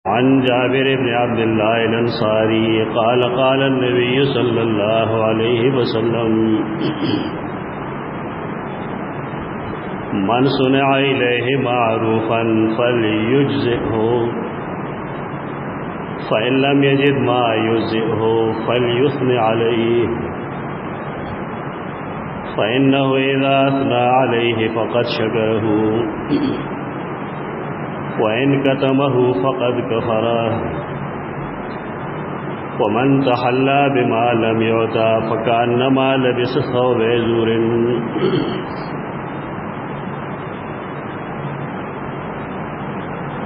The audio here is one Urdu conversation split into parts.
عن جابر بن عبد الله الأنصاري قال قال النبي صلى الله عليه وسلم من صنع إليه معروفا فليجزئه فإن لم يجد ما يجزئه فليثني عليه فإنه إذا أثنى عليه فقد شكره وإن كتمه فقد كفره ومن تحلى بما لم يعطى فكأنما لبس ثوب زور.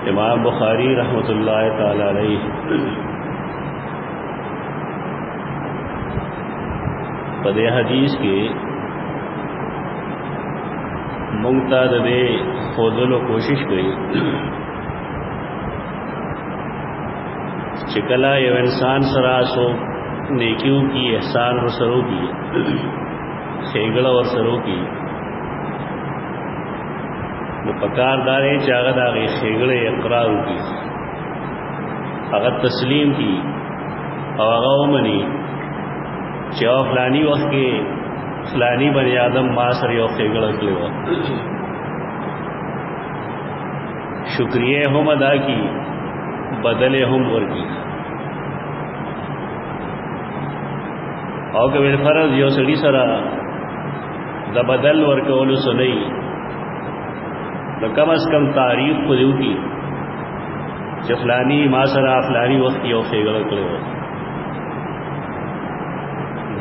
امام بخاری رحمۃ اللہ تعالی علیہ پدے حدیث کے منگتا دے خودل و کوشش گئی چکلا یہ انسان سراسو نیکیوں کی احسان اور سرو کی خیگڑا اور سرو کی پکار دارے چاغد آگے خیگڑے اقرار کی اگر تسلیم کی اور منی چاو فلانی وقت کے فلانی بنی آدم ماسر یو خیگڑا کلے وقت شکریہ ہم ادا کی بدلے ہم ورکی او کہ بالفرض یو سڑی سرا دا بدل ورکولو سنئی تو کم از کم تعریف کو دیو کی کہ فلانی ماسرا فلانی وقت یو خیگڑا کلے وقت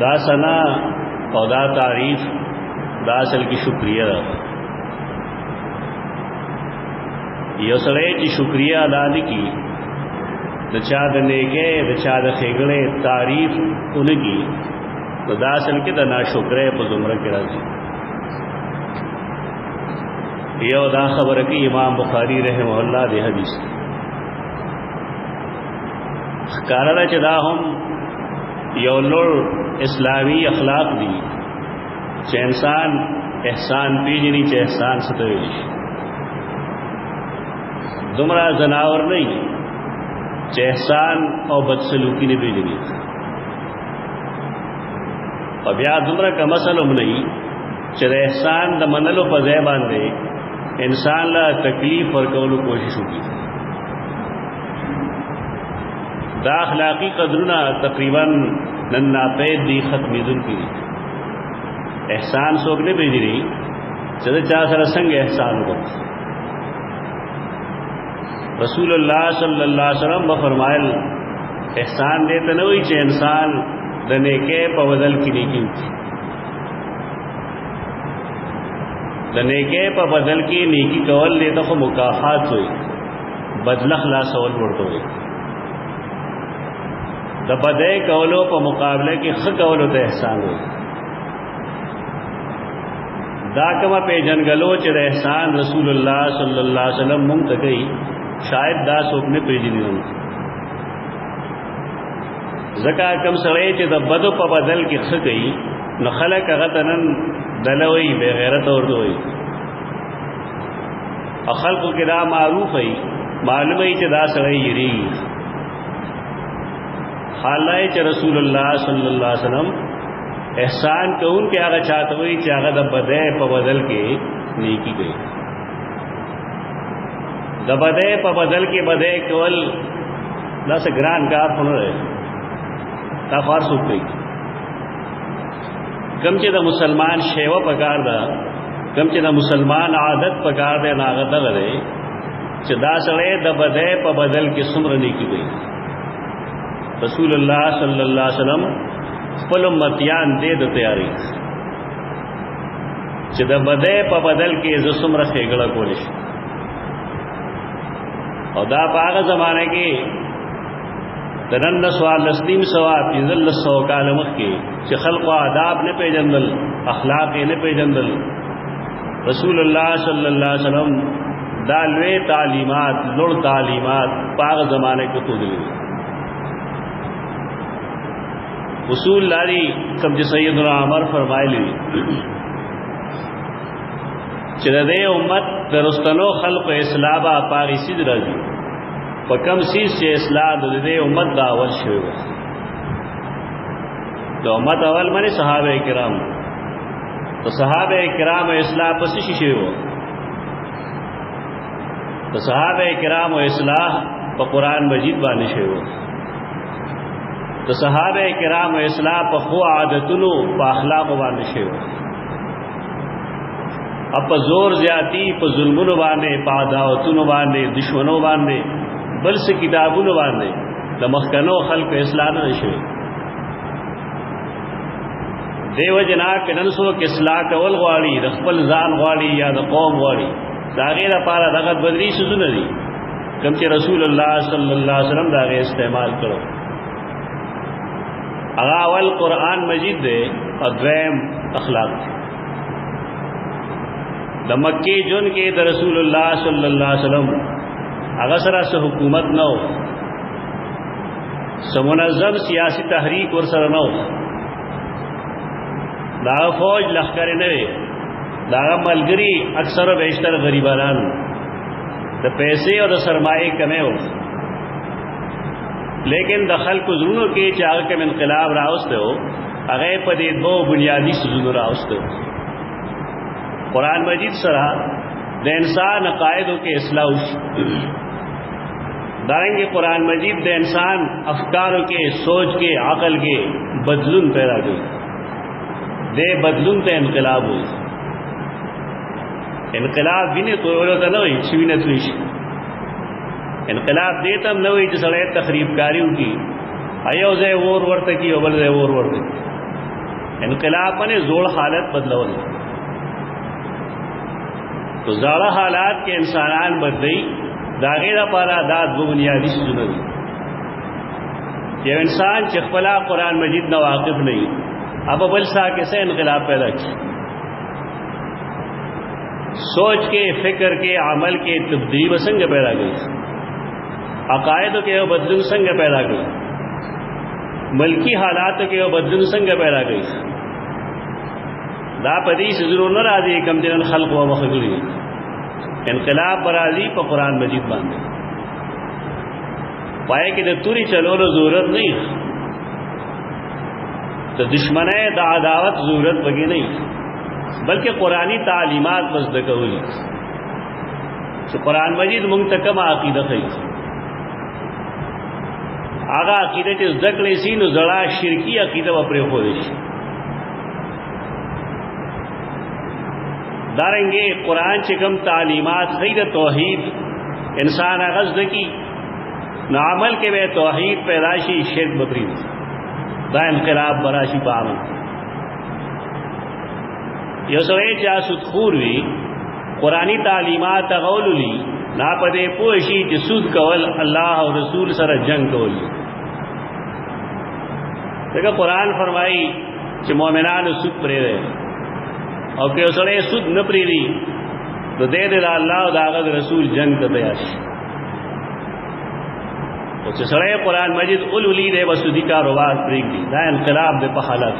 دا سنا او دا تعریف دا اصل کی شکریہ دا یو سڑے کی شکریہ ادا کی دچا دنیکے دچا د خیگڑے تعریف ان کی تو دا اصل کے دا نا شکرے پا زمرہ کی راضی یو دا خبر کی امام بخاری رحمہ اللہ دے حدیث کارا چدا ہم یو لڑ اسلامی اخلاق دی چھ انسان احسان پیجنی چھ احسان ستویش دمرا زناور نہیں چھ احسان اور بدسلوکی نے پیجنی اور بیا دمرا کا مسئلہ نہیں چھ احسان دا منلو پا زیبان دے انسان لا تکلیف اور کولو کوشش ہوگی دا اخلاقی قدرنا تقریباً ننا پید دی ختمی دن کی احسان سوکنے بھیجی رہی چلے چاہ سر سنگ احسان کو رسول اللہ صلی اللہ علیہ وسلم بفرمائل احسان دیتا نوئی چھ انسان دنے کے پودل کی نیکی ہوتی دنے کے پودل کی نیکی کول لیتا خو مکافات ہوئی بدل خلاص اول بڑھتا ہوئی دا بدے کولو پا مقابلے کی خ کولو تا احسان ہوئی دا کما پہ جنگلو چر احسان رسول اللہ صلی اللہ علیہ وسلم منتقی شاید دا سوکنے پہ جنگلو زکا کم سڑے چر دا بدو پا بدل کی خ گئی نخلق غتنن دلوئی بے غیرت اور دوئی اخلق کی دا معروف ہے معلومی چر دا سڑے یری حالائے چ رسول اللہ صلی اللہ علیہ وسلم احسان کو ان کے آگا چاہتا ہوئی چاہتا دا بدے پا بدل کے نیکی گئی دا بدے پا بدل کے بدے کول دا سے گران کار پھنو رہے دا فارس ہو گئی کم چی دا مسلمان شیوہ پکار دا کم چی دا مسلمان عادت پکار دے ناغت دغرے چی دا سڑے دا بدے پا بدل کے سمر نیکی گئی رسول اللہ صلی اللہ علیہ وسلم خپل امتیان دے دو تیاری چھ دا بدے پا بدل کے زسم رکھے گڑا کولش اور دا پاغ زمانے کے تنن سوال لسنیم سواب پیزل سو کالمخ کے چھ خلق و عذاب نے پہ جندل اخلاق نے پہ جندل رسول اللہ صلی اللہ علیہ وسلم دالوے تعلیمات لڑ تعلیمات پاغ زمانے کو تو دلی اصول لاری کم سیدنا عمر فرمائی لی چردے امت درستنو خلق اسلابہ پاغی سید رضی په کوم سیز چې اصلاح د دې امت دا اول شوی و. د امت اول باندې صحابه کرام، د صحابه کرام اصلاح پس شي شوی و. د صحابه کرام اصلاح په قرآن مجید باندې شوی و. د صحابه کرام اصلاح په خو عادتونو په اخلاق باندې شوی و. اب زور زیاتی په ظلمونو باندې، په عداوتونو باندې، دشمنو باندې، بل څه کتابونو باندې د مخکنو خلق اصلاح نه شوی. دیو جنا کې نن څوک اصلاح کول غواړي، د خپل ځان غواړي یا د قوم غواړي، دا غیر لپاره دغه بدري سيزونه دي کوم چې رسول الله صلی الله علیه وسلم دا غي استعمال کړو. هغه اول قرآن مجید دی او دویم اخلاق دی. د مکی جون کې د رسول الله صلی الله علیه وسلم هغه سره حکومت نه و، منظم سیاسی تحریک ور سره نه و، دا فوج لخر نه وي، دا ملګری اکثر او بیشتر غریبانان، د پیسې او د سرمایې کمه و. لیکن د خلکو زړونو کې چې هغه کوم انقلاب راوسته و، هغه په دې دوه بنیادی څیزونو راوسته و. قرآن مجید سره د انسان عقایدو کې اصلاح وشي، دارنګه قرآن مجید د انسان افکارو کې، سوچ کې، عقل کې بدلون پیدا کوي. دې بدلون ته انقلاب وایي. انقلاب ویني توړو ته نه وایي چې ویني توي شي. انقلاب دې ته نه وایي چې سړی تخریب کاریو کی ایو ځای اور ورته کی او بل ځای اور ورته. انقلاب باندې زوړ حالت بدلول. تو زاړه حالات کې انسانان بدلی، دا غیر لپاره دا د بنیادی څیزونه دي. یو انسان چې خپل قرآن مجید نه واقف نه وي، اب بل سا کیسے انقلاب پیدا کی. سوچ کے، فکر کے، عمل کے تبدیلی بسنگ پیدا گئی، عقائد کے بدلن سنگ پیدا گئی، ملکی حالات کے بدلن سنگ پیدا گئی. دا پدی سے ضرور نہ راضی کم دن خلق و مخدوری انقلاب برازی پا قرآن مجید باندھے پائے کہ توری چلو ضرورت نہیں، تو دشمنے دا عداوت ضرورت بگی نہیں، بلکہ قرآنی تعلیمات بس دکولی. تو قرآن مجید منتقم عقیدہ خیلی آغا عقیدہ چیز ذکر سین و زڑا شرکی عقیدہ وپرے خودش. دارنگے قرآن چکم تعلیمات خید توحید انسان غزد کی نعمل کے بے توحید پیداشی شرک بکری دا انقلاب براشی پامن. یو سوئے چاسود خور وی قرآنی تعلیمات غول لی ناپدے پوشی چی سود کول اللہ و رسول سر جنگ کولی. دیکھا قرآن فرمائی چی مومنان سود پرے رہے اور کہ اسڑے سود نہ پری دی تو دے دے دا اللہ و داغد رسول جنگ کا تیار اس سڑے قرآن مجید الی دے بسودی کاروبار پریگ دی. دا انقلاب دے پا حالات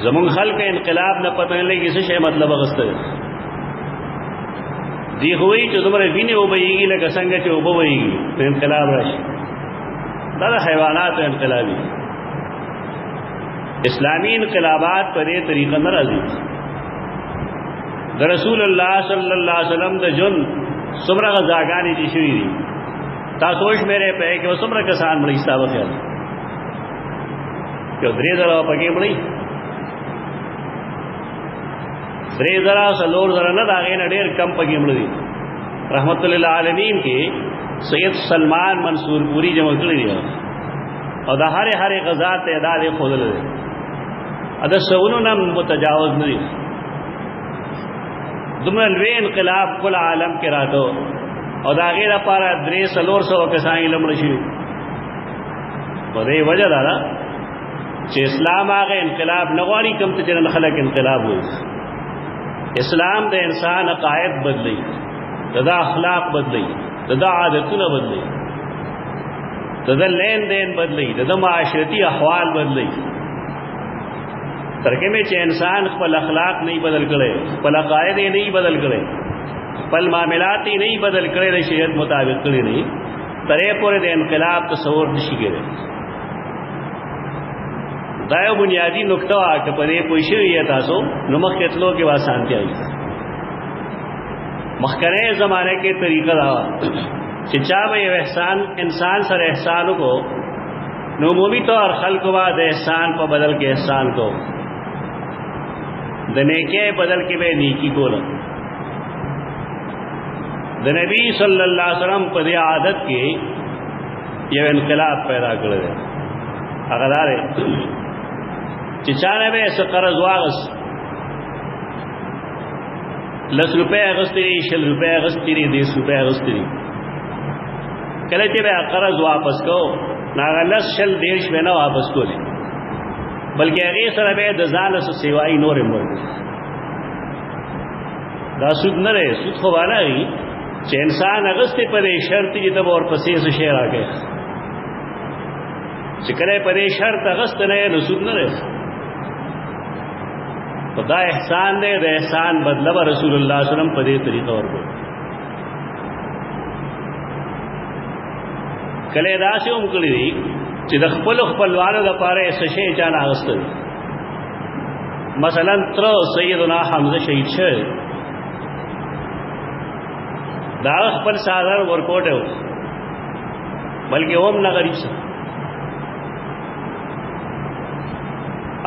زمون خلق انقلاب نہ پتہ لگی سے شے مطلب اغسطہ دی ہوئی چو تمہارے وینے ہو بئی گی لگا سنگا چو ہو بئی گی تو انقلاب راشی. دا حیوانات انقلابی اسلامی انقلابات پر یہ طریقہ ناراضی. دا رسول اللہ صلی اللہ علیہ وسلم دا جن سمرہ غزاگانی جی شوی دی تاسوش میرے پہ کہ وہ سمرہ کسان بڑی استعبہ خیال کہ دری ذرا پکے بڑی دری ذرا سلور ذرا نہ داغین اڈیر کم پکے بڑی. رحمت اللہ عالمین کے سید سلمان منصور پوری جمع کری دیا اور دا ہر غزا تعداد خود لے ادا سونو نہ متجاوز نہیں. دمن وے انقلاب کل عالم کے راتو اور دا غیر پارا درے سلور سو کسائیں لمڑ شو تو دے وجہ دارا کہ اسلام آگے انقلاب نغواری کم تجرن خلق انقلاب ہوئی. اسلام دے انسان عقائد بدلی، دا اخلاق بدلی، دا عادتون بدلی، دا لین دین بدلی، دا معاشرتی احوال بدلی. ترکے میں چھ انسان خپل اخلاق نہیں بدل کرے، خپل عقائد نہیں بدل کرے، خپل معاملات ہی نہیں بدل کرے د شریعت مطابق کړي نہیں ترې پورې د انقلاب تصور نشي کېدی. دا یو بنیادی نقطه وا چې په دې پوه شوي تاسو نو مخکې تلو کې آسانتیا وي. مخکنه زمانه کې طریقه دا چې چا به یو احسان انسان سره احسان کو نو عمومی طور خلق با د احسان په بدل کې احسان کو د نیکی بدل کې به نیکی کوله. د نبی صلی الله علیه وسلم په دې عادت کې یو انقلاب پیدا کړی دی. هغه دا دی چې چا نه به څه قرض واغست 10 روپے اغسطی 20 روپے اغسطی 10 روپے اغسطی کله چې به قرض واپس کو ناغلس 10 به نه واپس کولی بلکې هغه سره به د ځان سره سیوای نور مور دا سود نه لري. سود خو وانه چې انسان اغسطی په شرط چې ته ور پسې څه شی راکې چې کله په شرط اغست نه نو سود نه لري. خدا احسان دے د احسان بدلہ رسول اللہ صلی اللہ علیہ وسلم په دې طریقه ورکو. کله داسې هم کړی دي چې د خپلوانو لپاره څه شی چا نه اغوستل. مثلا تر سیدنا حمزه شهید شه دا خپل سادر ورکوټه بلکې هم نه غریب شه.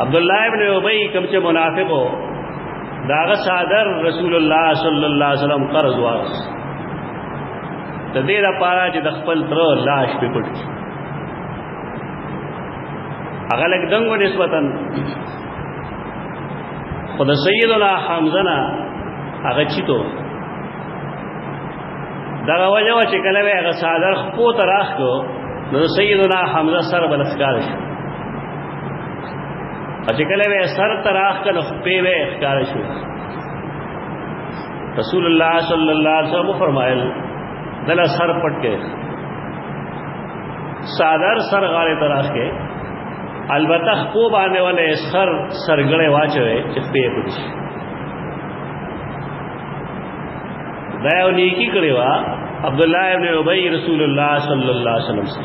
عبداللہ ابن ابی کم چه منافق ہو داغ صادر رسول اللہ صلی اللہ علیہ وسلم قرض واغس تدیر پارا چه دخپل تر لاش پی پٹ کی اغلق دنگو نسبتا خود سیدنا حمزنا اغا چی تو داغ وجہ چه کلوے اغا صادر خپو تراخ کو نو سیدنا حمزہ سر بلخکارش اچکلے وے سر تراخ کا نخپے وے اخکار شو. رسول اللہ صلی اللہ علیہ وسلم فرمائل دل سر پٹ کے سادر سر غارے تراخ کے البتہ خوب آنے والے سرگڑے واچوے چپے پٹش دیا نیکی کرے وا عبداللہ ابن ابی رسول اللہ صلی اللہ علیہ وسلم سے.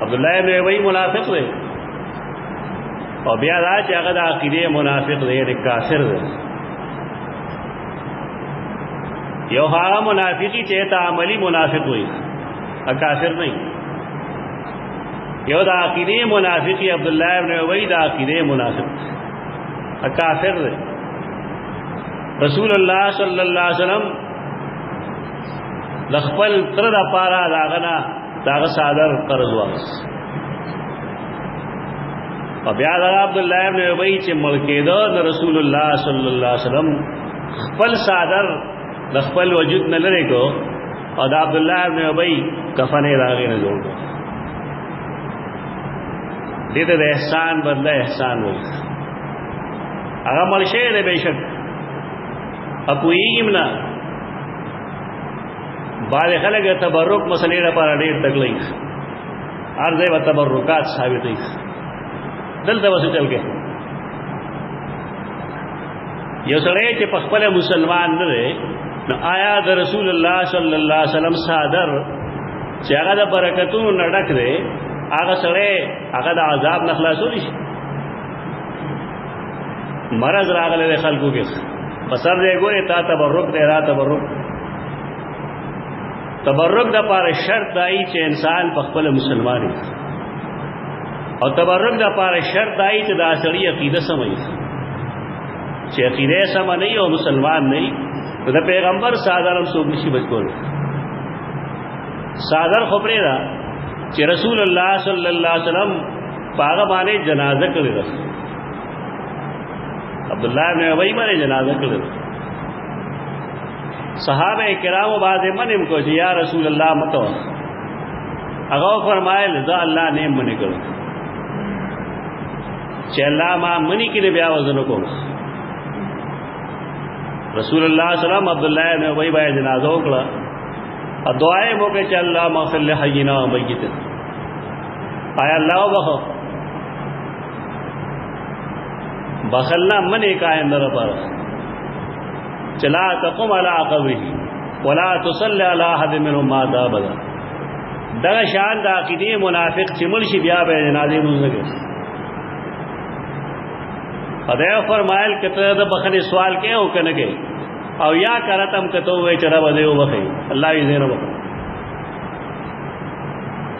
عبداللہ ابن ابی منافق دے اور بیا دا چې هغه د عقیدې منافق دی د کافر دی. یو هغه منافقی چې ته عملی منافق وي کافر نه. یو د عقیدې منافقی عبداللہ ابن ابی د عقیدې منافق کافر دی. رسول الله صلی الله علیه وسلم د خپل تر د پاره داغه صادر قرض واغست. بیا عبداللہ ابن ابی چې مړ کېده د رسول الله صلی الله علیه وسلم خپل صادر د خپل وجود نه لري کو او د عبداللہ ابن ابی کفن راغی نه جوړ دې ته د احسان بدله احسان وایي. هغه مړ شوی دی بېشک اپویږم نه بعض خلک تبرک مسلې لپاره ډېر تکلیف هر ځای به تبرکات ثابتوي دلته وسو چل کے یو سړی چې په خپل مسلمان نه دی نو آیا د رسول الله صلی الله علیه وسلم صادر چې هغه د برکتونو نه ډک دی هغه سړی هغه د عذاب نه خلاصول شي. مرض راغلی د خلکو کې بسر دی ګورې تا تبرک دی را تبرک د پاره شرط دای چې انسان په خپل مسلمان وي او تبرک دا پاره شرط آئی چې دا سړی عقیده سمئی چې عقیده سم نه او مسلمان نه دا پیغمبر صادر هم څوک نشي بچ کول. صادر خبره دا چې رسول الله صلی الله علیه وسلم پاغه باندې جنازه کړی ده. عبداللہ بن ابی باندې جنازه کړی ده. صحابه کرام بعد منم کو چې یا رسول الله متو هغه فرمایل ذا الله نه منی کړو چې الله ما منی کې بیا وزن کو. رسول الله صلی الله علیه وسلم عبداللہ بن ابی باندې جنازه وکړه او دعای مو کې چې الله مغفر له حینا و میت. آیا الله وبخو بخلنا منی کا اندر پر چلا تقم علی قبره ولا تصلی علی احد منهم مات ابدا. دغه شان د عقیده منافق چې مرشي بیا به جنازې مونږ نه کوي. خدای فرمایل کته د بخنه سوال کې او کنه کې او یا کرتم کته وې چر به دیو بخي الله یې زینو بخي.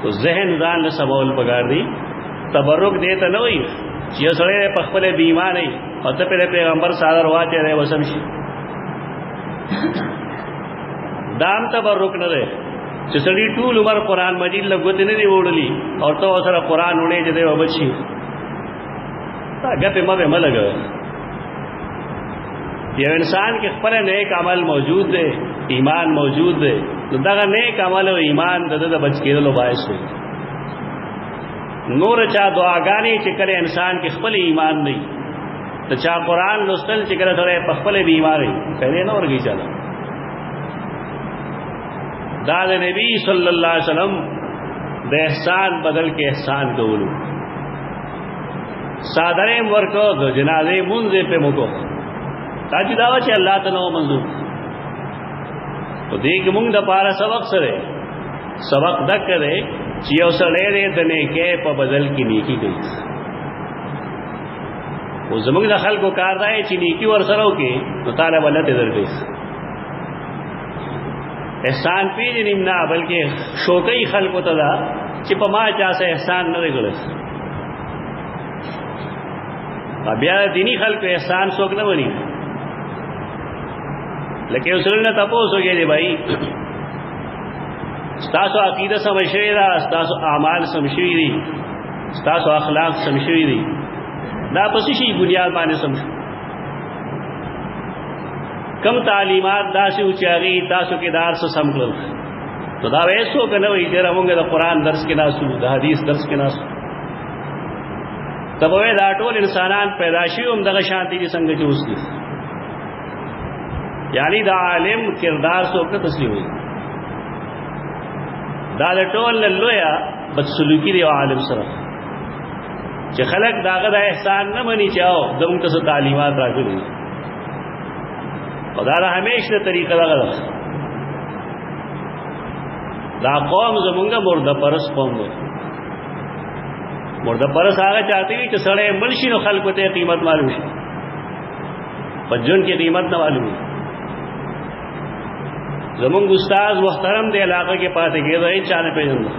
تو ذہن ځان له سمول پکار دی. تبرک دیته نه وي چې سره په خپل بیماری او ته په پیغمبر صادر واچې دی وسم شي. دام تبرک نه دی چې سړی ټول عمر قرآن مجید لګوت نه دی وړلی او ته سره قرآن وړې چې دی وبچي گپے مبے ملگ. یہ انسان کے خپل نیک عمل موجود ہے، ایمان موجود ہے، تو دغه نیک عمل او ایمان د بچ کېدلو باعث وي. نور چا دعاګانې چې کله انسان کې خپل ایمان نه تو چا قرآن لوستل چې کله سره په خپل بیماری کړي نه ورګي چاله. دا د نبی صلی الله علیه وسلم د احسان بدل کې احسان کولو. سادریم ورکو دو جنازے منزے پہ مکو تاجی دعوی چھے اللہ تنو منظور. تو دیکھ منگ دا پارا سبق سرے سبق دک کرے چیو سڑے دے دنے کے پا بدل کی نیکی گئی. وہ زمانگ دا خلق کو کار دائے چی نیکی ورسروں کی تو طالب اللہ تدر گئی. احسان پی جنیم نا بلکہ شوکئی خلق کو تدا چی پا ما چاہ سے احسان نہ گلس. بیا دینی خلق احسان سوک نہ بنی. لیکن اسرل نے تپوس ہو گئے دی بھائی ستاسو عقیدہ سمجھوئی دا، ستاسو اعمال سمجھوئی دی، ستاسو اخلاق سمجھوئی دی، دا پسیشی بنیاد بانے سمجھو. کم تعلیمات دا سے اچاگی تاسو کے دار سے سمکلل تو دا ویسو کہ نوئی جرہ ہوں گے دا قرآن درس کے ناسو، دا حدیث درس کے ناسو. تب وہ دا ټول انسانان پیداشی هم دغه شانتی دي څنګه چې اوس دي. یعنی دا عالم کردار څوک نه تسلیم وي. دا د ټول لویا بدسلوکی دی عالم سره چې خلق داغه د احسان نه مني چاو دغه څه تعلیمات راغلي. او دا همیشه طریقه دغه دا قوم زمونږه مرده پرست قوم دی. مرده پرست آگا چاہتے ہوئی کہ سڑے ملشی نو خلق تے قیمت معلوم ہے بجن کی قیمت نہ معلوم ہے. زمانگ استاذ محترم دے علاقہ کے پاتے گئے تو چانے پہ جنگا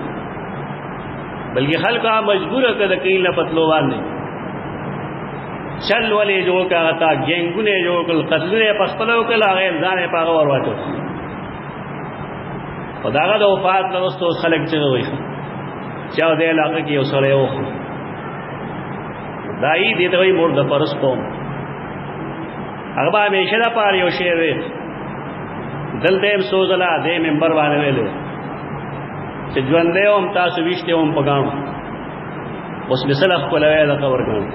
بلکہ خلق آ مجبور کر دقیل نہ پتلو باندھے چل والے جو کا آتا گینگنے جو کل قتلنے پخپلو کل آگے الزانے پاگا ورواٹو اور داغا دا وفات لغستو خلق چگہ ہوئی چاو دے علاقہ کی اسرے ہو دائی دیتے ہوئی مرد پرس قوم. اگبا ہمیشہ دا پاری ہو شیر ویت دل دیم سوزلا دے ممبر بانے ویلے چھ جوندے ہم تاسو ویشتے ہم پگام اس مثل اخ کو لوے دا قبر گام.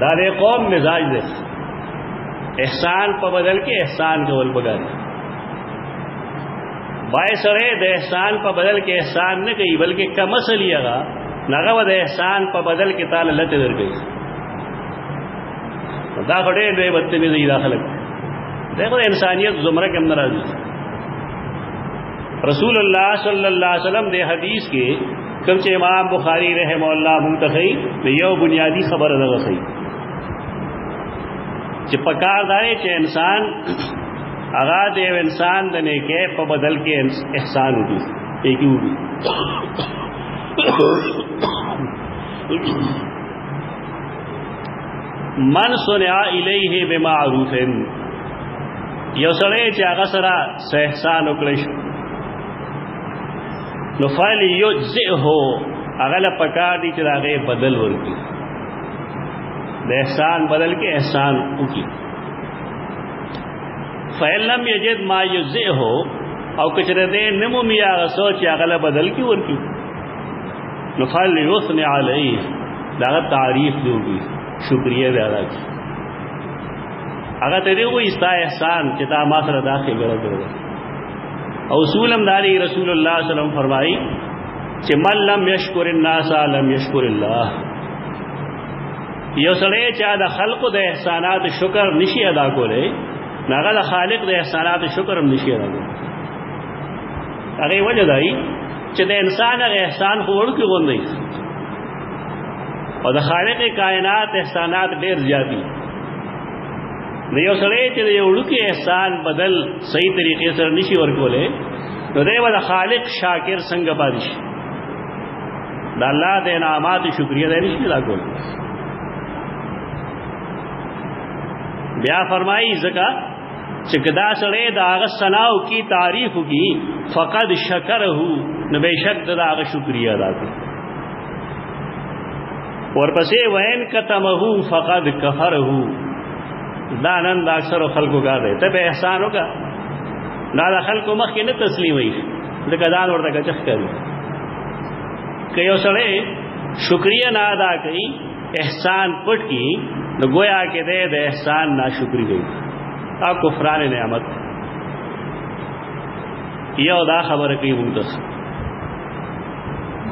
دا دے قوم مزاج دے احسان پا بدل کے احسان کے ول بگا دے. باعث رہے د احسان پا بدل کے احسان نہ گئی بلکہ کم اصلی اگا نغو د احسان پا بدل کے تال اللہ تدر گئی. دا خڑے دوے بدتمیزی داخلک دیکھو انسانیت زمرہ کے اندر آجی. رسول اللہ صلی اللہ علیہ وسلم دے حدیث کے کم چے امام بخاری رحمہ اللہ منتخی یو بنیادی خبر لگا خی چے پکار دارے چے انسان اغا دیو انسان دنے کے پا بدل کے احسان ہوگی ایک ہی ہوگی. من سنع الیہ بمعروف یو سڑے چاگا سرا سہ احسان اکڑش نفعل یجزئ ہو اغل پکار دی چراغے بدل ورکی دے احسان بدل کے احسان اکی. فَإِن لَمْ يَجِدْ مَا يُجْزِئْهُ او کچھ دے نمو میا سوچ اغل بدل کی ورکی فَلْيُثْنِ عَلَيْهِ داغت تعریف دوگی شکریہ دے ادا کی. اگر تیرے کو استا احسان چتا ماسر داخل گرد گرد اصول امداری رسول اللہ صلی اللہ علیہ وسلم فرمائی کہ من لم یشکر الناس لم یشکر اللہ یو سړی چا د خلقو د احسانات شکر نشي ادا کولی هغه د خالق د احسانات شکر هم نشي ادا کولی. هغې وجه دا وي چې د انسان هغه احسان خو وړوکي غوندی او د خالق کائنات احسانات ډېر زیات دي. نو یو سړی چې د یو وړوکي احسان بدل صحیح طریقې سره نشي ورکولی نو دی به د خالق شاکر څنګه پاتې شي؟ د الله د انعاماتو شکریه دی نشي ادا کولی. بیا فرمائی ځکه چې کدا سړی د هغه ثناو کی تعریف کی فقد شکره نو بېشک د هغه شکریه ادا کوي. ورپسې وین کتمه فقد کفره، دا نن د اکثر خلکو کار دی. ته به احسان وکړه دا د خلکو مخکې نه تسلیموي ځکه ځان ورته کچخ کوي. که یو سړی شکریه نه ادا کوي احسان پټ کی نو گویا کہ دے د احسان ناشکری گئی او کفران نعمت. یو دا خبر کی منتص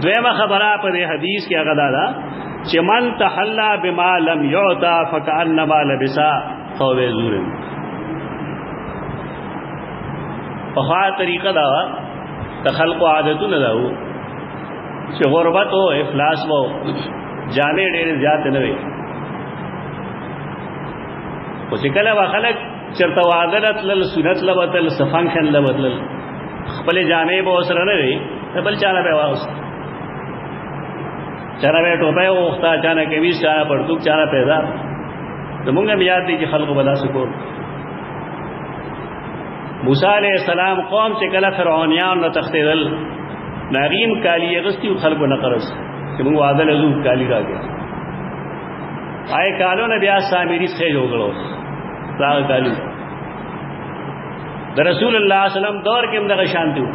دویمه خبره په دې حدیث کې هغه دا چې من تحلا بما لم يعطى فكأنما لبس ثوب زور. په ها طریقه دا د خلق عادتونه دا چې غربت او افلاس وو جامې ډېر زیات نه وي. خو چې کله به خلک چېرته واده له تلل سنت له به تلل څه فنکشن له به تلل خپلې جامې به ورسره نه وي د بل چا نه به یې واغوسته، چا نه به یې ټوپۍ وغوښته، چا نه کمیس، چا نه پرتوک، چا نه پیزار. زمونږ هم یاد دی چې خلکو به داسې کول. موسی علیہ السلام قوم چې کله فرعونیان نه تښتېدل نو هغې هم کالي اغوستي وو خلکو نه قرض چې موږ واده له ځو کالي راکړه. آئے کالو نے بیا سامری سے جو گڑو راغ کالو دا رسول اللہ صلی اللہ علیہ وسلم دور کے اندر شانتی ہو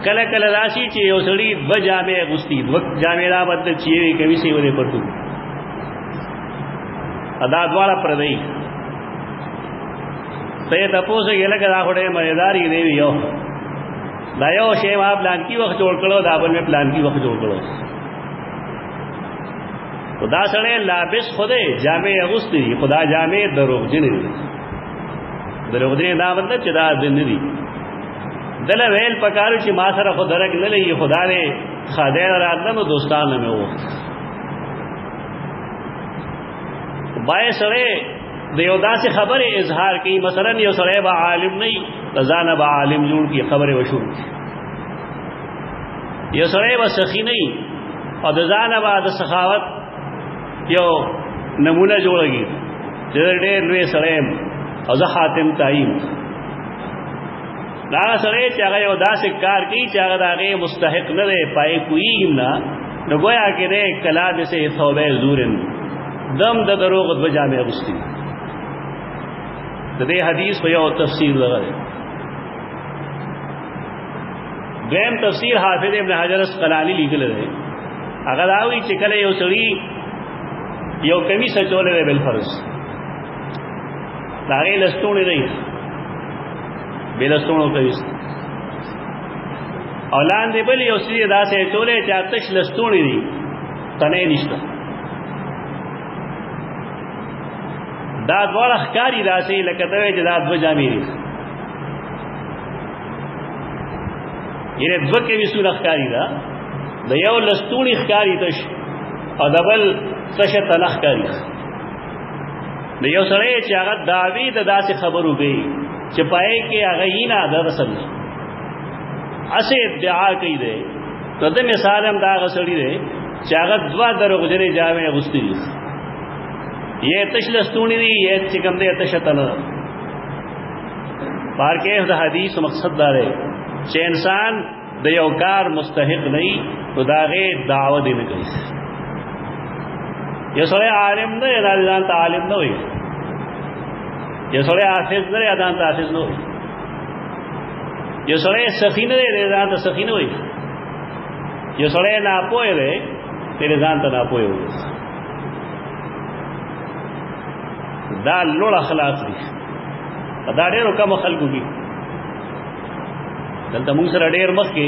کل کل راسی چی یو سڑی دو جامع غستی دو جامع را بدل چیوی کمی سی ودے پرتو ادا دوارا پردئی تے تپو سے گلک دا خوڑے مریداری دیوی یو دا یو شیم آپ پلان کی وقت جوڑ کرو دا بل میں پلان کی وقت جوڑ کرو. خدا سڑے لابس خودے جامع اغسطی خدا جامع دروغ جنی دروغ جنی دا مطلب چی دا دن دی دل ویل پکارو چی ما سر خود درک نلی خدا دے خادیر راتلم دوستان میں ہو بائے سڑے دیو دا سے خبر اظہار کی مثلا یو سڑے با عالم نہیں تزان با عالم جوڑ کی خبر وشور کی یو سڑے با سخی نہیں اور دزان با دا سخاوت یو نمونه جوړږي چې ډېر لوی سړی او زه حاتم تعیم دا سړی چې هغه یو داسې کار کوي چې هغه د هغې مستحق نه دی پای کوي نه نو گویا کې دی کلا دسې ثوبې زورن دم د دروغ دوه جامې اغوستي. د دې حدیث په یو تفسیر دغه دی. دویم تفسیر حافظ ابن حجر اسقلانی لیکلی دی هغه دا وایي چې کله یو سړي یو کمیس چولے دے بالفرض داغے لستونے نہیں بے لستونوں کمیس اولان دے بلی یو سری دا سے چولے چاہتش لستونے دی تنے نشتا دا دوار اخکاری دا سے لکتوے جدا دو جامی دی یعنی دو کمیسون اخکاری دا یو لستونی اخکاری تش او دبل سشه تنخ کاری د یو سړی چې هغه دعوی د داسې خبرو کوي چې پای کې هغه یې نه د رسل اسې ادعا کوي دی نو د مثال هم دا هغه سړی دی چې هغه دوه دروغجنې جامې اغوستې دي یہ تش لستونی دی یہ چې کوم دی تشه تنه بار کې د حدیث مقصد دا دی چې انسان د یو کار مستحق نه وي نو د هغې دعوه دی نه کوي. یہ سڑے عالم نہ ہے دانتا عالم نہ ہوئی یہ سڑے حافظ نہ ہے دانتا حافظ نہ ہوئی یہ سڑے سخی نہ ہے دانتا سخی نہ ہوئی یہ سڑے ناپوئے دے تیرے دانتا ناپوئے ہوئی. دا لوڑ اخلاق دی دا ډیرو کم خلکو کی دلته موږ سره ډیر مخکې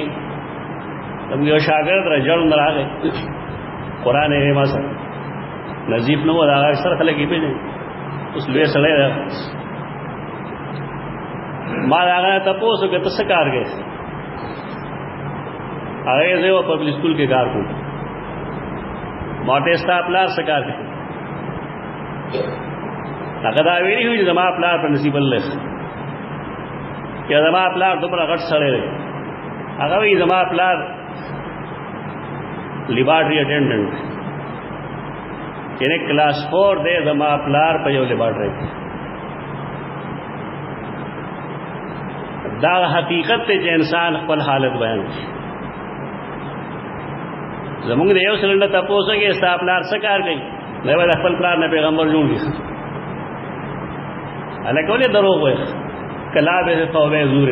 موږ یو شاګرد را جوړ نه راغی قرآن ہے ما سر نظیف نو دا اکثر خلک یې پیژني اوس لوی سړی دا ما دا هغه تاسو کې څه کار کوي هغه زه په پبلک سکول کې کار کوم ماته ستا پلار څه کار کوي هغه دا ویلي وي چې زما پلار په نصیب الله یا زما پلار دومره غټ سړی دی هغه وی زما پلار لیبارټری اټینډنټ یعنی کلاس 4 دے زما پلار په یو لیبارټری دا حقیقت ته چې انسان خپل حالت بیان کړي زمونږ د یو سلنډه تاسو کې ستا پلار څه کار کوي نو د خپل پلار نه پیغمبر جوړ دي الکه دروغ وایي کلا به توبه زور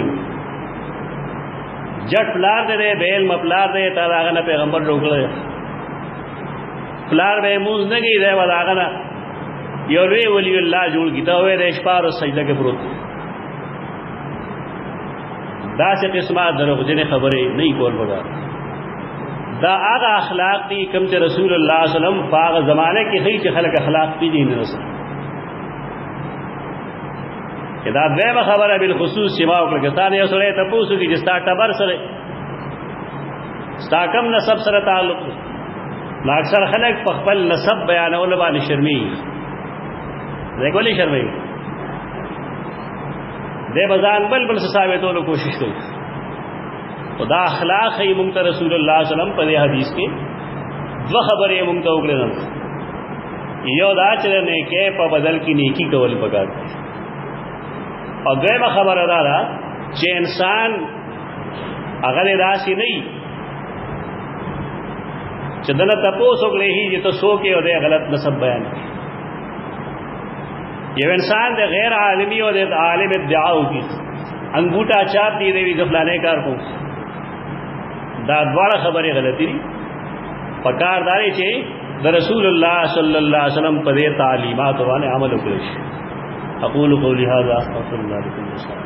جټ پلار دې بیل مپلار دې تا هغه نه پیغمبر جوړ کړی پلار به موږ نه کی دی ولا هغه نه یو لوی ولی الله جوړ کی دا وې د اشپار او سجده کې پروت دا چې قسمه دروغ جنې خبرې نه کول وګا دا هغه اخلاق دي کوم چې رسول الله صلی الله علیه وسلم په هغه زمانه کې هیڅ خلک اخلاق دي نه رسول دا دیمه خبره بالخصوص چې ما وکړه یو سره ته پوښتنه کې چې ستا ټبر سره ستا کم نسب سره تعلق نو اکثر خلک په خپل نسب بیانول باندې شرمي دی کولی شرمي دی بزان بل ثابتولو کوشش کوي خدا اخلاق هي مونږ ته رسول الله صلی الله علیه وسلم په دې حدیث کې دو خبرې مونږ ته وکړې یو دا چې نیکه په بدل کې نیکی کول پکار اور دویمه خبره دا ده چې انسان هغه داسې نه وي چې دنه تپوس وکړي چې ته څوک یې او د غلط نسب بیان کړي یو انسان د غیر عالمی او د عالم ادعا وکړي انګوټا چاپ دی دی د فلانه کار کو دا دواړه خبرې غلطي دي پکارداري چې د رسول الله صلی الله علیه وسلم په دې تعلیمات باندې عمل وکړي اقول قولي هذا استغفر الله لكم.